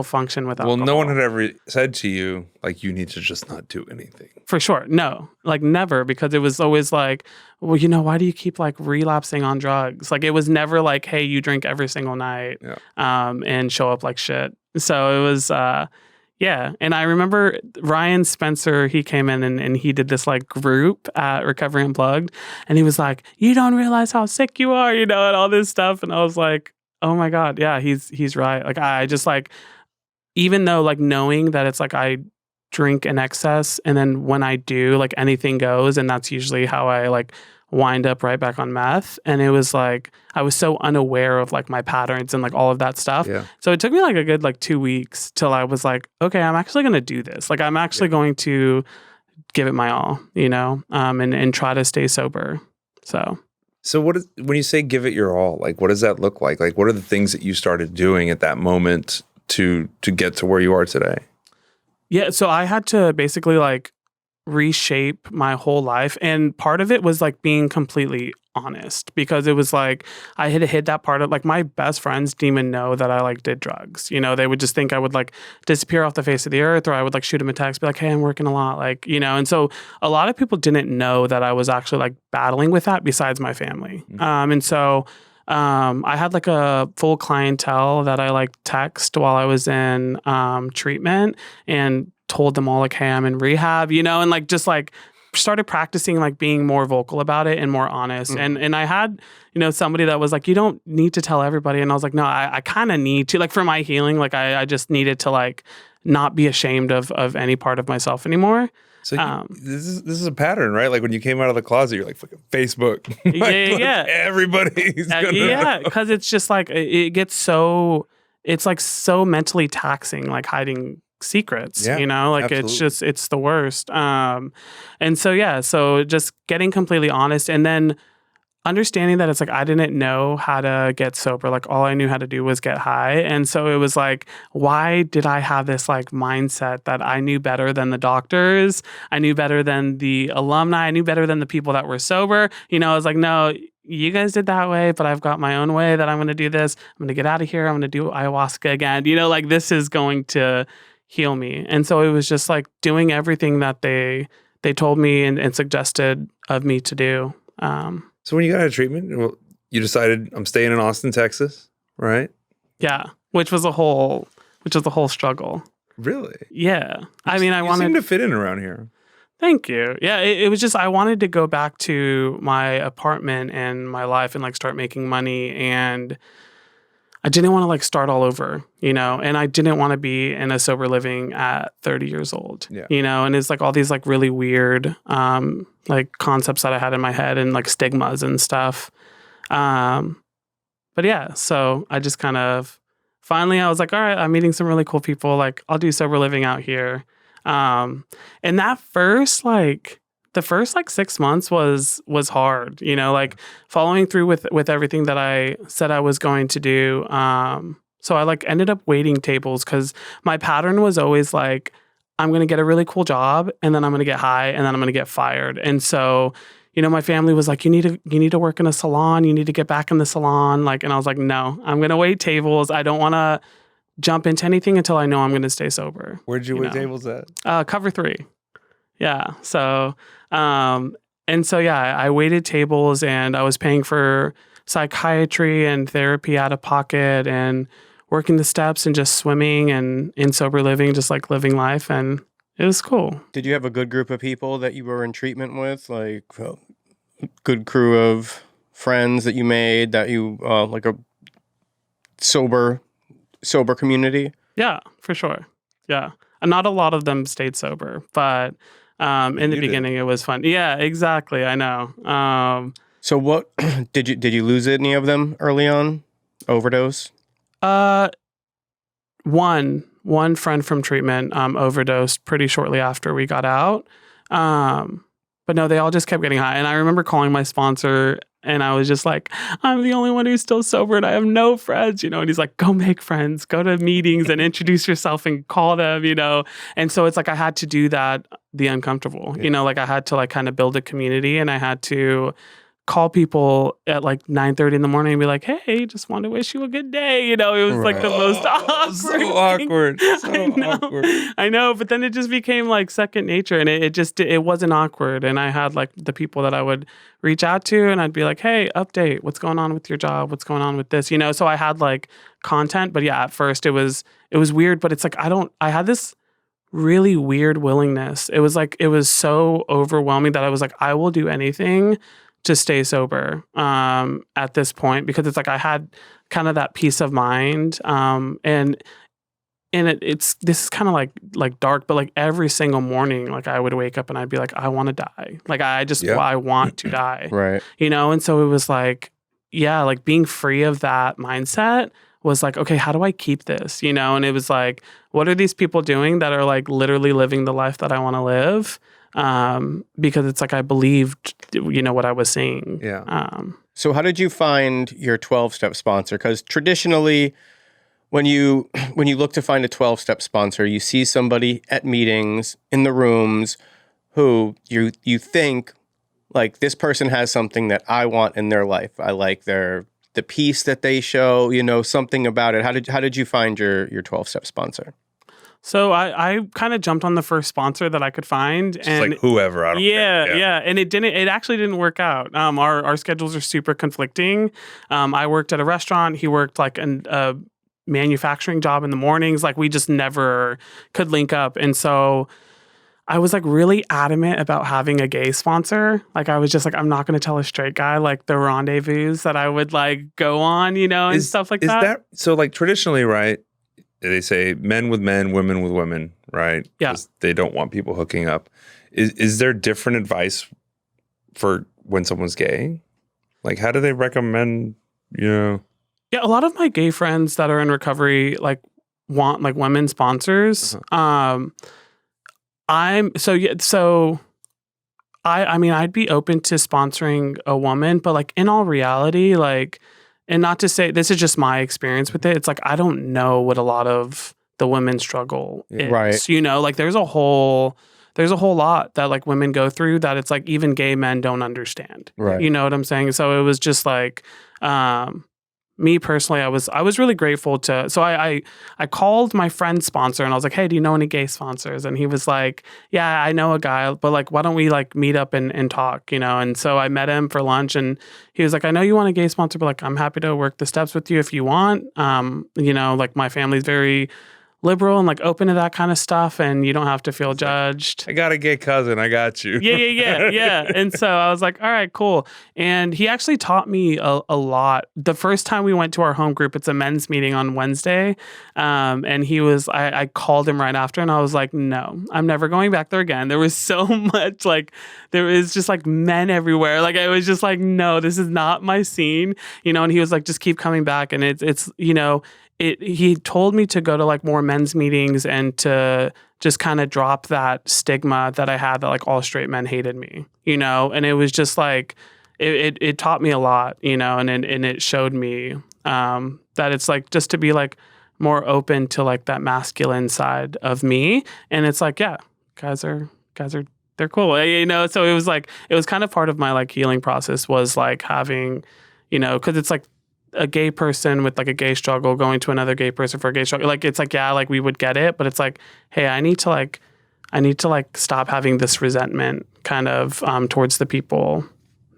function with alcohol. Well, no one had ever said to you, like, you need to just not do anything. For sure. No, like never, because it was always like, well, you know, why do you keep like relapsing on drugs? Like it was never like, hey, you drink every single night and show up like shit. So it was, yeah. And I remember Ryan Spencer, he came in and he did this like group at Recovery Unplugged. And he was like, you don't realize how sick you are, you know, and all this stuff. And I was like, oh my God, yeah, he's right. Like I just like, even though like knowing that it's like I drink in excess, and then when I do, like anything goes, and that's usually how I like wind up right back on meth. And it was like I was so unaware of like my patterns and like all of that stuff. Yeah. So it took me like a good like 2 weeks till I was like, okay, I'm actually going to do this. Like I'm actually going to give it my all, you know, and try to stay sober. So when you say give it your all, like what does that look like? Like what are the things that you started doing at that moment to get to where you are today? Yeah, so I had to basically like reshape my whole life, and part of it was like being completely honest, because it was like I had hit that part of like my best friends didn't even know that I like did drugs. You know, they would just think I would like disappear off the face of the earth, or I would like shoot them a text, be like, hey, I'm working a lot, like, you know. And so a lot of people didn't know that I was actually like battling with that besides my family. And so I had like a full clientele that I like text while I was in treatment, and told them all like, hey, I'm in rehab, you know, and like just like started practicing like being more vocal about it and more honest. And I had, you know, somebody that was like, you don't need to tell everybody. And I was like, no, I kind of need to, like, for my healing, like I just needed to like not be ashamed of any part of myself anymore. So this is a pattern, right? Like when you came out of the closet, you're like, fucking Facebook. Yeah. Everybody's gonna yeah, know. because it's just like it gets so, it's like so mentally taxing, like hiding secrets, you know, like absolutely. it's the worst. And so yeah, so just getting completely honest, and then understanding that it's like I didn't know how to get sober. Like all I knew how to do was get high. And so it was like, why did I have this like mindset that I knew better than the doctors? I knew better than the alumni. I knew better than the people that were sober. You know, I was like, no, you guys did that way, but I've got my own way that I'm going to do this. I'm going to get out of here. I'm going to do ayahuasca again. You know, like this is going to heal me. And so it was just like doing everything that they told me and suggested of me to do. So when you got out of treatment, well, you decided I'm staying in Austin, Texas, right? Yeah, which was a whole struggle. Really? Yeah. I mean, you seem to fit in around here. Thank you. Yeah, it was just I wanted to go back to my apartment and my life and like start making money, and I didn't want to like start all over, you know, and I didn't want to be in a sober living at 30 years old, you know, and it's like all these like really weird like concepts that I had in my head and like stigmas and stuff. But yeah, so I just kind of finally I was like, all right, I'm meeting some really cool people. Like I'll do sober living out here. And that the first 6 months was hard, like following through with everything that I said I was going to do. So I ended up waiting tables because my pattern was always like, I'm going to get a really cool job and then I'm going to get high and then I'm going to get fired. And so, my family was like, you need to work in a salon. You need to get back in the salon. And I was like, no, I'm going to wait tables. I don't want to jump into anything until I know I'm going to stay sober. Where'd you wait tables at? Cover 3. Yeah. So, I waited tables and I was paying for psychiatry and therapy out of pocket and working the steps and just swimming and in sober living, just living life. And it was cool. Did you have a good group of people that you were in treatment with? Like a good crew of friends that you made, that you, like a sober community? Yeah, for sure. Yeah. And not a lot of them stayed sober, but in the beginning it was fun. Yeah, exactly. I know. So what, did you lose any of them early on? Overdose? One friend from treatment overdosed pretty shortly after we got out. But no, they all just kept getting high. And I remember calling my sponsor and I was just like, I'm the only one who's still sober and I have no friends, and he's like, go make friends, go to meetings and introduce yourself and call them, And so it's I had to do that, the uncomfortable, I had to kind of build a community and I had to call people at 9:30 in the morning and be like, hey, just want to wish you a good day. It was the most awkward. So awkward. Awkward. I know. But then it just became second nature and it wasn't awkward. And I had the people that I would reach out to and I'd be like, hey, update, what's going on with your job? What's going on with this? So I had content, but yeah, at first it was weird, but it's I had this really weird willingness. It was so overwhelming that I was like, I will do anything to stay sober at this point, because it's I had kind of that peace of mind, and this is kind of like dark, but every single morning, I would wake up and I'd be like, I want to die, I want to die, right? And so it was being free of that mindset was okay, how do I keep this, and it was what are these people doing that are literally living the life that I want to live? Because it's I believed, what I was seeing. Yeah. So how did you find your 12-step sponsor? Because traditionally, when you look to find a 12-step sponsor, you see somebody at meetings in the rooms who you think this person has something that I want in their life. I like the peace that they show, something about it. How did you find your 12-step sponsor? So I kind of jumped on the first sponsor that I could find, just and whoever, I don't care. Yeah, and it actually didn't work out. Our schedules are super conflicting. I worked at a restaurant. He worked a manufacturing job in the mornings. We just never could link up, and so I was really adamant about having a gay sponsor. I was just I'm not going to tell a straight guy the rendezvous that I would go on, and stuff like that. Is that so? Traditionally, right? They say men with men, women with women, right? Yeah. 'Cause they don't want people hooking up. Is there different advice for when someone's gay? How do they recommend, Yeah, a lot of my gay friends that are in recovery want women sponsors. Uh-huh. I mean, I'd be open to sponsoring a woman, but in all reality, and not to say this is just my experience with it. It's I don't know what a lot of the women's struggle is. Right. There's a whole lot that women go through that it's even gay men don't understand. Right. You know what I'm saying? So it was just me personally, I was really grateful to. So I called my friend's sponsor and I was like, hey, do you know any gay sponsors? And he was like, yeah, I know a guy, but why don't we meet up and talk, And so I met him for lunch and he was like, I know you want a gay sponsor, but I'm happy to work the steps with you if you want. My family's very liberal and open to that kind of stuff, and you don't have to feel judged. I got a gay cousin. I got you. Yeah. And so I was like, all right, cool. And he actually taught me a lot. The first time we went to our home group, it's a men's meeting on Wednesday. And he was, I called him right after and I was like, no, I'm never going back there again. There was so much, there was just men everywhere. I was just no, this is not my scene, And he was like, just keep coming back. And it's he told me to go to like more men's meetings and to just kind of drop that stigma that I had that like all straight men hated me, and it was just like, it taught me a lot, and it showed me that it's like just to be like more open to like that masculine side of me. And it's like, yeah, guys are they're cool, so it was kind of part of my like healing process was like having, because it's like a gay person with like a gay struggle going to another gay person for a gay struggle. Like, it's like, yeah, like we would get it, but it's like, hey, I need to like stop having this resentment kind of towards the people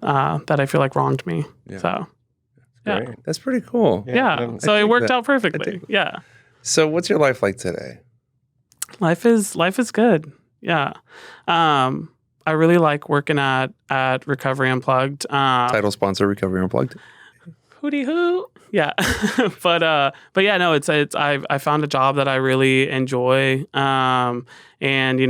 that I feel like wronged me. Yeah. So, yeah, Great. That's pretty cool. yeah. So it worked out perfectly. Yeah. So what's your life like today? Life is good. Yeah. I really like working at Recovery Unplugged. Title sponsor, Recovery Unplugged. Hootie hoo. Yeah. but yeah, no, it's I found a job that I really enjoy. And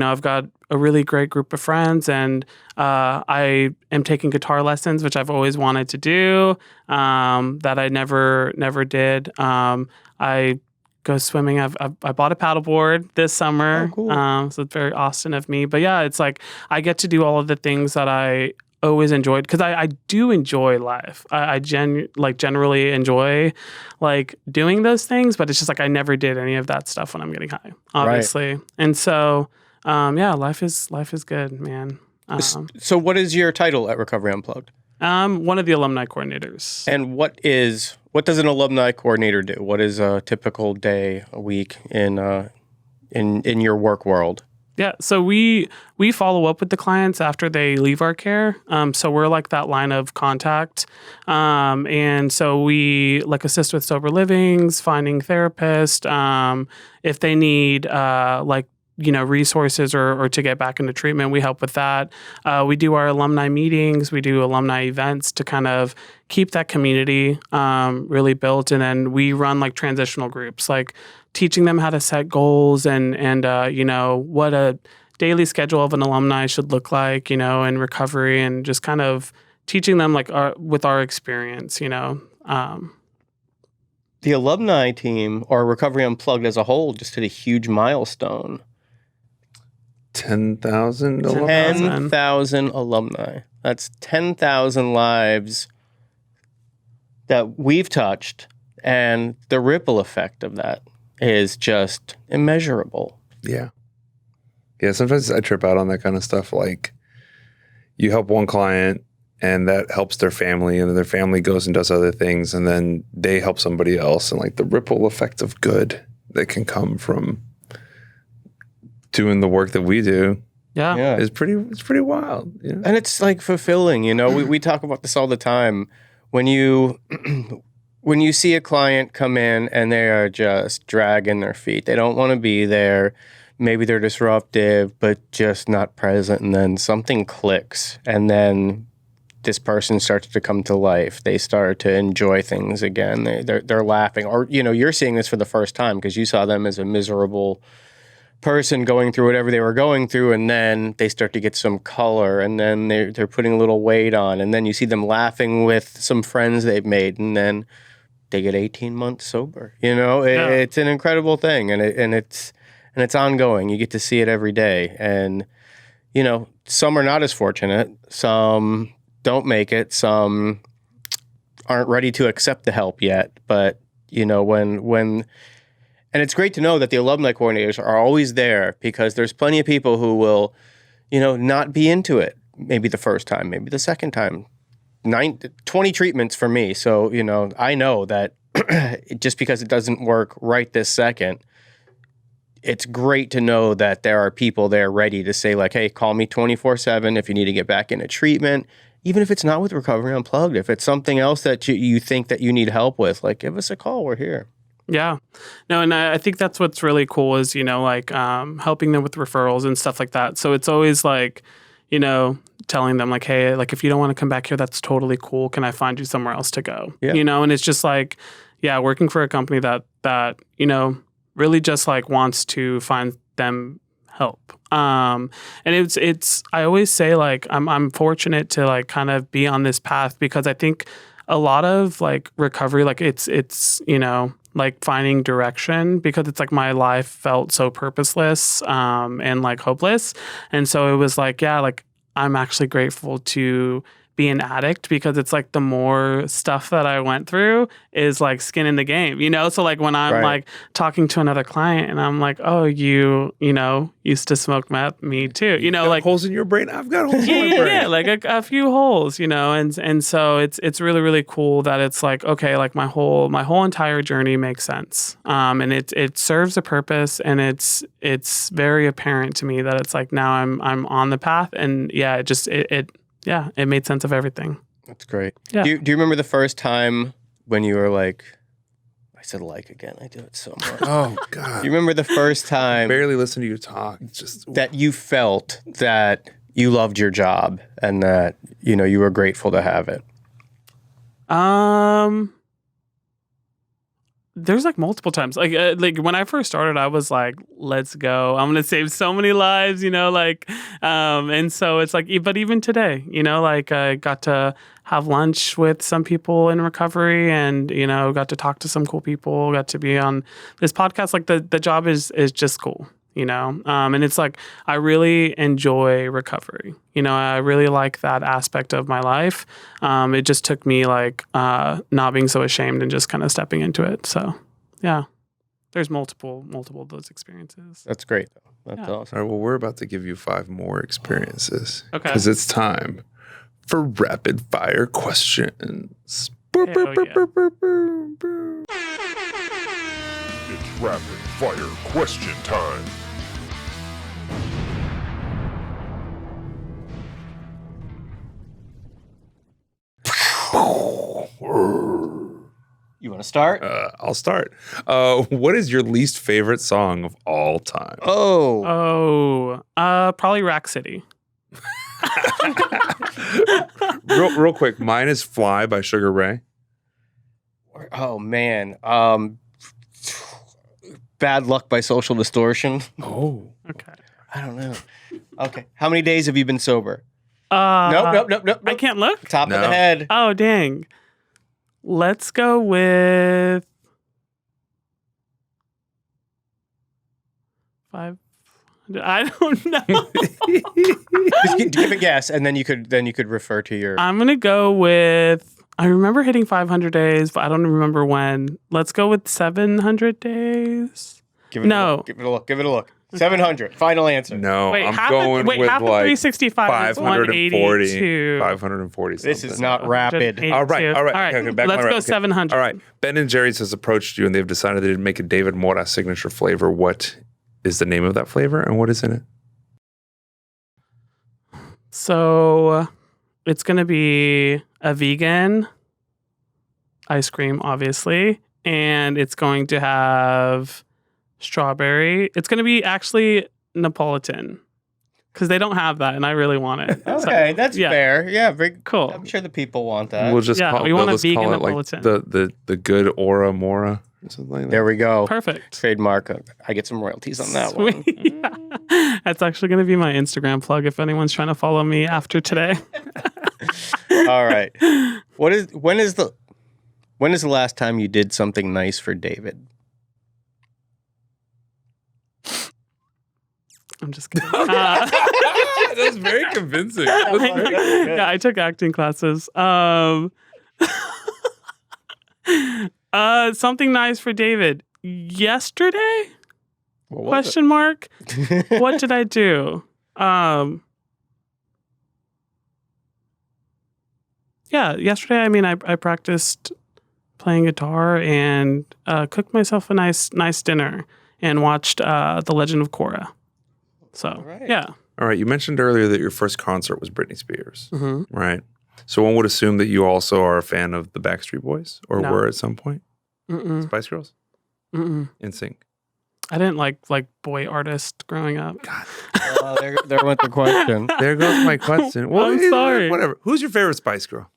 I've got a really great group of friends, and I am taking guitar lessons, which I've always wanted to do, that I never did. I go swimming. I bought a paddleboard this summer. Oh, cool. So it's very Austin of me. But yeah, it's like I get to do all of the things that I always enjoyed, because I do enjoy life. I generally enjoy like doing those things, but it's just like I never did any of that stuff when I'm getting high, obviously. Right. And so yeah, life is good, man. So what is your title at Recovery Unplugged? One of the alumni coordinators. And what does an alumni coordinator do? What is a typical day, a week in your work world? Yeah, so we follow up with the clients after they leave our care. So we're like that line of contact. And so we like assist with sober livings, finding therapists. If they need resources or to get back into treatment, we help with that. We do our alumni meetings, we do alumni events to kind of keep that community really built. And then we run like transitional groups, like teaching them how to set goals and what a daily schedule of an alumni should look like, in recovery, and just kind of teaching them like with our experience, The alumni team, or Recovery Unplugged as a whole, just hit a huge milestone. 10,000 alumni? 10,000 alumni. That's 10,000 lives that we've touched, and the ripple effect of that is just immeasurable. Yeah. Yeah, sometimes I trip out on that kind of stuff. Like, you help one client, and that helps their family, and then their family goes and does other things, and then they help somebody else, and like the ripple effect of good that can come from doing the work that we do, is pretty wild. And it's like fulfilling. We talk about this all the time. When you see a client come in and they are just dragging their feet, they don't want to be there. Maybe they're disruptive, but just not present, and then something clicks, and then this person starts to come to life. They start to enjoy things again. They're laughing, or you're seeing this for the first time because you saw them as a miserable person going through whatever they were going through, and then they start to get some color, and then they're putting a little weight on, and then you see them laughing with some friends they've made, and then they get 18 months sober. It's an incredible thing, and it's ongoing. You get to see it every day, and some are not as fortunate. Some don't make it. Some aren't ready to accept the help yet. But and it's great to know that the alumni coordinators are always there, because there's plenty of people who will, not be into it. Maybe the first time, maybe the second time. 20 treatments for me. So, I know that just because it doesn't work right this second, it's great to know that there are people there ready to say like, hey, call me 24/7 if you need to get back into treatment. Even if it's not with Recovery Unplugged, if it's something else that you think that you need help with, like, give us a call. We're here. Yeah. No, and I think that's what's really cool is, helping them with referrals and stuff like that. So it's always like, telling them like, hey, like if you don't want to come back here, that's totally cool. Can I find you somewhere else to go? Yeah. And it's just like, yeah, working for a company that really just like wants to find them help. And it's I always say like I'm fortunate to like kind of be on this path, because I think a lot of like recovery, like it's like finding direction, because it's like my life felt so purposeless and like hopeless. And so it was like, yeah, like I'm actually grateful to be an addict, because it's like the more stuff that I went through is like skin in the game, you know? So like when I'm like talking to another client and I'm like, oh, you know, used to smoke meth, me too, you know, like holes in your brain. I've got holes in my brain. yeah, like a few holes, you know, and so it's really, really cool that it's like, okay, like my whole entire journey makes sense, and it serves a purpose, and it's very apparent to me that it's like now I'm on the path, and yeah, it made sense of everything. That's great. Yeah. Do you remember the first time when you were like, I said like again, I do it so much. Oh, God. Do you remember the first time Barely listen to you talk. It's just that you felt that you loved your job and that, you know, you were grateful to have it? There's like multiple times. Like when I first started, I was like, let's go. I'm going to save so many lives, you know, like, and so it's like, but even today, you know, like I got to have lunch with some people in recovery, and, you know, got to talk to some cool people, got to be on this podcast. Like the job is just cool, you know? And it's like, I really enjoy recovery. You know, I really like that aspect of my life. It just took me like not being so ashamed and just kind of stepping into it. So, yeah, there's multiple of those experiences. That's great. That's awesome. All right, well, we're about to give you 5 more experiences. Okay. Because it's time for rapid fire questions. Hell yeah. It's rapid fire question time. You want to start? I'll start. What is your least favorite song of all time? Oh. Probably Rack City. Real quick, mine is Fly by Sugar Ray. Oh, man. Bad Luck by Social Distortion. Oh. Okay. I don't know. Okay. How many days have you been sober? Nope. I can't look? Top of No. the head. Oh, dang. Let's go with 5. I don't know. Just give a guess, and then you could refer to your. I'm going to go with, I remember hitting 500 days, but I don't remember when. Let's go with 700 days. Give it No. Give it a look. 700. Final answer. No, Wait, I'm half going with half of like 365 is 182. 540 something. This is not rapid. All right. Okay, back Let's on go okay. 700. All right. Ben and Jerry's has approached you, and they've decided to make a David Mora signature flavor. What is the name of that flavor, and what is in it? So it's going to be a vegan ice cream, obviously, and it's going to have strawberry. It's going to be actually Neapolitan, because they don't have that, and I really want it. Okay, So, that's yeah. fair. Yeah, very Cool. I'm sure the people want that. We'll just Yeah, call, we want a let's vegan call it like Neapolitan. the good Aura Mora or something like that. There we go. Perfect. Trademark. I get some royalties on that Sweet. one. Yeah. That's actually going to be my Instagram plug if anyone's trying to follow me after today. All right. When is the last time you did something nice for David? I'm just kidding. That's very convincing. I took acting classes. Something nice for David. Yesterday? Question mark. What did I do? Yeah, yesterday. I mean, I practiced playing guitar and cooked myself a nice dinner and watched The Legend of Korra. So right. yeah. All right. You mentioned earlier that your first concert was Britney Spears, Mm-hmm. right? So one would assume that you also are a fan of the Backstreet Boys, or No. were at some point. Mm-mm. Spice Girls, Mm-mm. NSYNC. I didn't like boy artists growing up. God, There went the question. there goes my question. Well, I'm sorry. Whatever. Who's your favorite Spice Girl?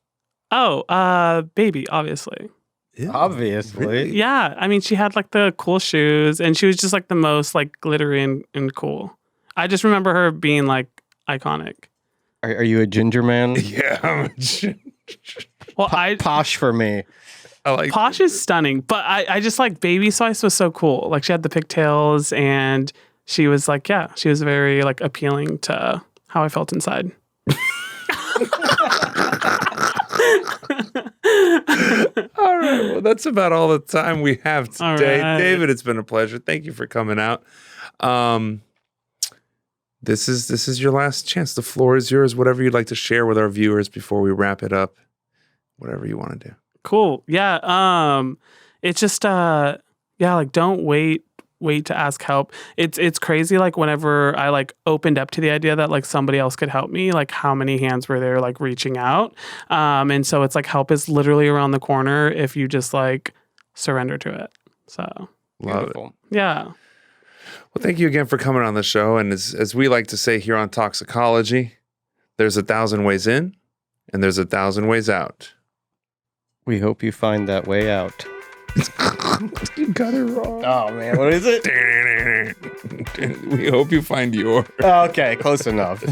Oh, Baby, obviously. Yeah. Obviously. Really? Yeah, I mean, she had like the cool shoes, and she was just like the most like glittery and cool. I just remember her being like iconic. Are you a ginger man? Yeah. Well, Posh for me. I like Posh is stunning, but I just like Baby Slice was so cool. Like she had the pigtails and she was like, yeah, she was very like appealing to how I felt inside. All right. Well, that's about all the time we have today. All right. David, it's been a pleasure. Thank you for coming out. This is your last chance. The floor is yours. Whatever you'd like to share with our viewers before we wrap it up. Whatever you want to do. Cool. Yeah. It's just like don't wait to ask help. It's crazy. Like whenever I like opened up to the idea that like somebody else could help me, like how many hands were there like reaching out. And so it's like help is literally around the corner if you just like surrender to it. So Love it. yeah. Well, thank you again for coming on the show. And as we like to say here on Talksicology, there's 1,000 ways in and there's 1,000 ways out. We hope you find that way out. You got it wrong. Oh, man. What is it? We hope you find yours. Okay, close enough.